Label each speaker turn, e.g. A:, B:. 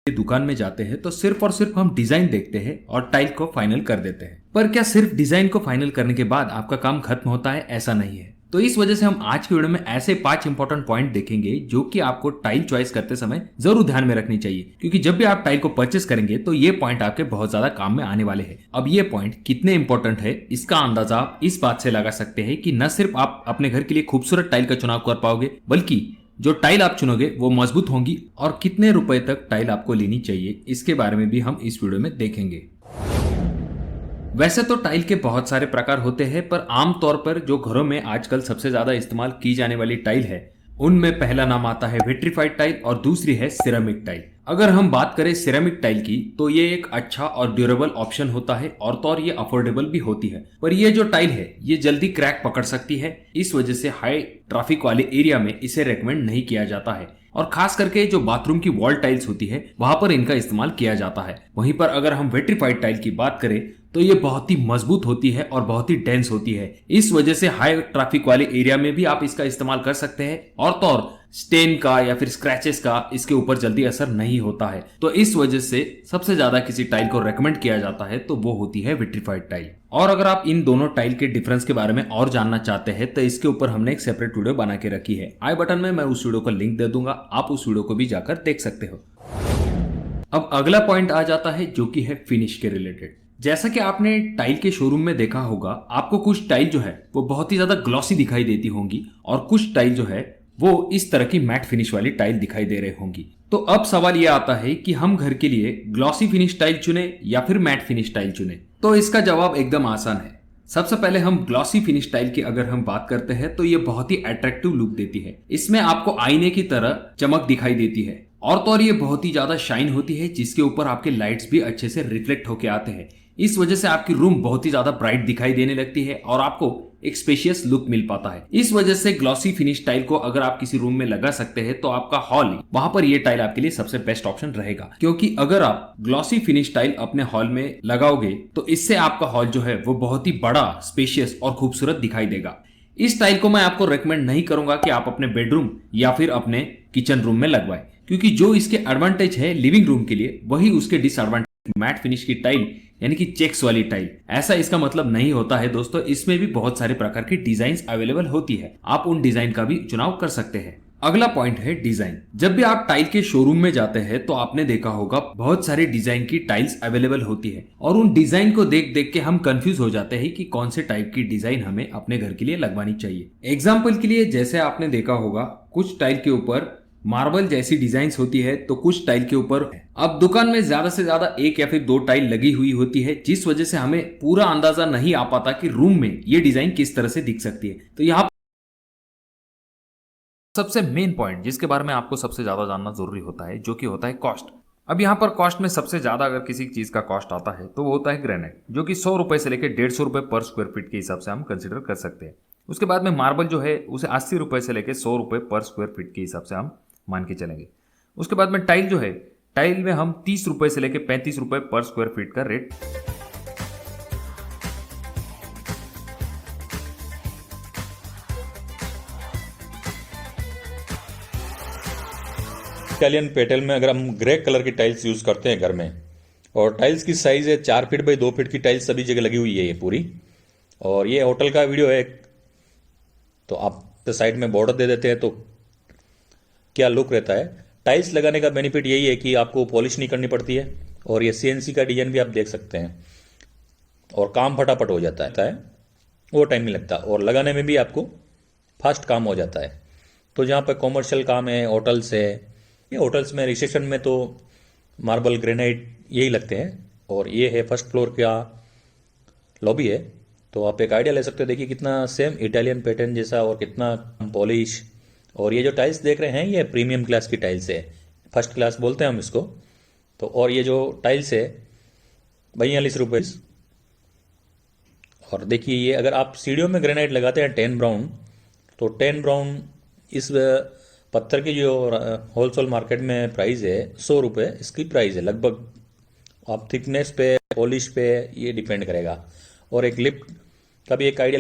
A: दुकान में जाते हैं तो सिर्फ और सिर्फ हम डिजाइन देखते हैं और टाइल को फाइनल कर देते हैं। पर क्या सिर्फ डिजाइन को फाइनल करने के बाद आपका काम खत्म होता है? ऐसा नहीं है। तो इस वजह से हम आज की वीडियो में ऐसे 5 इंपॉर्टेंट पॉइंट देखेंगे जो कि आपको टाइल चॉइस करते समय जरूर ध्यान में रखनी चाहिए, क्योंकि जब भी आप टाइल को परचेस करेंगे तो ये पॉइंट आपके बहुत ज्यादा काम में आने वाले हैं। अब ये पॉइंट कितने इंपॉर्टेंट है इसका अंदाजा आप इस बात से लगा सकते हैं कि न सिर्फ आप अपने घर के लिए खूबसूरत टाइल का चुनाव कर पाओगे, बल्कि जो टाइल आप चुनोगे वो मजबूत होंगी और कितने रुपए तक टाइल आपको लेनी चाहिए इसके बारे में भी हम इस वीडियो में देखेंगे। वैसे तो टाइल के बहुत सारे प्रकार होते हैं, पर आमतौर पर जो घरों में आजकल सबसे ज्यादा इस्तेमाल की जाने वाली टाइल है उनमें पहला नाम आता है विट्रीफाइड टाइल और दूसरी है सिरेमिक टाइल। अगर हम बात करें सिरेमिक टाइल की तो ये एक अच्छा और ड्यूरेबल ऑप्शन होता है और तो और ये अफोर्डेबल भी होती है। पर ये जो टाइल है ये जल्दी क्रैक पकड़ सकती है, इस वजह से हाई ट्रैफिक वाले एरिया में इसे रेकमेंड नहीं किया जाता है और खास करके जो बाथरूम की वॉल टाइल्स होती है वहां पर इनका इस्तेमाल किया जाता है। वहीं पर अगर हम विट्रीफाइड टाइल की बात करें तो ये बहुत ही मजबूत होती है और बहुत ही डेंस होती है, इस वजह से हाई ट्रैफिक वाले एरिया में भी आप इसका इस्तेमाल कर सकते हैं और तो और स्टेन का या फिर स्क्रैचेस का इसके ऊपर जल्दी असर नहीं होता है। तो इस वजह से सबसे ज्यादा किसी टाइल को रेकमेंड किया जाता है तो वो होती है विट्रीफाइड टाइल। और अगर आप इन दोनों टाइल के डिफरेंस के बारे में और जानना चाहते हैं तो इसके ऊपर हमने एक सेपरेट वीडियो बना के रखी है, आई बटन में मैं उस वीडियो का लिंक दे दूंगा, आप उस वीडियो को भी जाकर देख सकते हो। अब अगला पॉइंट आ जाता है जो कि है फिनिश के रिलेटेड। जैसा कि आपने टाइल के शोरूम में देखा होगा, आपको कुछ टाइल जो है वो बहुत ही ज्यादा ग्लॉसी दिखाई देती होंगी और कुछ टाइल जो है वो इस तरह की मैट फिनिश वाली टाइल दिखाई दे रही होंगी। तो अब सवाल ये आता है कि हम घर के लिए ग्लॉसी फिनिश टाइल चुने या फिर मैट फिनिश टाइल चुने। तो इसका जवाब एकदम आसान है। सबसे पहले हम ग्लॉसी फिनिश टाइल की अगर हम बात करते हैं तो ये बहुत ही अट्रैक्टिव लुक देती है। इसमें आपको आईने की तरह चमक दिखाई देती है और तो और ये बहुत ही ज्यादा शाइन होती है, जिसके ऊपर आपके लाइट्स भी अच्छे से रिफ्लेक्ट होके आते हैं। इस वजह से आपकी रूम बहुत ही ज्यादा ब्राइट दिखाई देने लगती है और आपको एक स्पेशियस लुक मिल पाता है। इस वजह से ग्लॉसी फिनिश टाइल को अगर आप किसी रूम में लगा सकते हैं तो आपका हॉल, वहां पर ये टाइल आपके लिए सबसे बेस्ट ऑप्शन रहेगा। क्योंकि अगर आप ग्लॉसी फिनिश टाइल अपने हॉल में लगाओगे तो इससे आपका हॉल जो है वो बहुत ही बड़ा, स्पेशियस और खूबसूरत दिखाई देगा। इस टाइल को मैं आपको रेकमेंड नहीं करूंगा कि आप अपने बेडरूम या फिर अपने किचन रूम में लगवाएं, क्योंकि जो इसके एडवांटेज है लिविंग रूम के लिए वही उसके डिसएडवांटेज। मैट फिनिश की टाइल यानी कि चेक्स वाली टाइल, ऐसा इसका मतलब नहीं होता है दोस्तों। इसमें भी बहुत सारे प्रकार की डिजाइन अवेलेबल होती है, आप उन डिजाइन का भी चुनाव कर सकते हैं। अगला पॉइंट है डिजाइन। जब भी आप टाइल के शोरूम में जाते हैं तो आपने देखा होगा बहुत सारे डिजाइन की टाइल्स अवेलेबल होती है और उन डिजाइन को देख देख के हम कंफ्यूज हो जाते हैं कि कौन से टाइप की डिजाइन हमें अपने घर के लिए लगवानी चाहिए। एग्जाम्पल के लिए जैसे आपने देखा होगा कुछ टाइल के ऊपर मार्बल जैसी डिजाइन्स होती है तो कुछ टाइल के ऊपर अब दुकान में ज्यादा से ज्यादा एक या फिर दो टाइल लगी हुई होती है, जिस वजह से हमें पूरा अंदाजा नहीं आ पाता कि रूम में ये डिजाइन किस तरह से दिख सकती है। तो यहाँ सबसे मेन पॉइंट जिसके बारे में आपको सबसे ज्यादा जानना जरूरी होता है जो कि होता है कॉस्ट। अब यहाँ पर कॉस्ट में सबसे ज्यादा अगर किसी चीज का कॉस्ट आता है तो वो होता है ग्रेनाइट, जो कि 100 रुपए से लेकर 150 रुपए पर स्क्वायर फीट के हिसाब से हम कंसिडर कर सकते हैं। उसके बाद में मार्बल जो है उसे 80 रुपए से लेकर 100 रुपए पर स्क्वायर फीट के हिसाब से हम मान के चलेंगे। उसके बाद में टाइल जो है, टाइल में हम 30 रुपए से लेकर 35 रुपए पर स्क्वायर फीट का रेट।
B: इटालियन पैटर्न में अगर हम ग्रे कलर की टाइल्स यूज करते हैं घर में, और टाइल्स की साइज है 4 फीट बाई 2 फीट की टाइल्स सभी जगह लगी हुई है ये पूरी। और ये होटल का वीडियो है, तो आप तो साइड में बॉर्डर दे देते हैं तो क्या लुक रहता है। टाइल्स लगाने का बेनिफिट यही है कि आपको पॉलिश नहीं करनी पड़ती है और ये सीएनसी का डिजाइन भी आप देख सकते हैं और काम फटाफट हो जाता है, वो टाइम नहीं लगता और लगाने में भी आपको फास्ट काम हो जाता है। तो जहाँ पर कॉमर्शियल काम है, होटल्स है, ये होटल्स में रिसेप्शन में तो मार्बल ग्रेनाइट यही लगते हैं। और ये है फर्स्ट फ्लोर का लॉबी है, तो आप एक आइडिया ले सकते हो। देखिए कितना सेम इटालियन पैटर्न जैसा और कितना पॉलिश। और ये जो टाइल्स देख रहे हैं ये प्रीमियम क्लास की टाइल्स है, फर्स्ट क्लास बोलते हैं हम इसको। तो और ये जो टाइल्स है 42 रुपये। और देखिए ये अगर आप सीढ़ियों में ग्रेनाइट लगाते हैं 10 ब्राउन, तो 10 ब्राउन इस पत्थर की जो होलसेल मार्केट में प्राइस है 100 रुपये इसकी प्राइस है लगभग। आप थिकनेस पे, पॉलिश पे ये डिपेंड करेगा। और एक लिफ्ट का भी एक आइडिया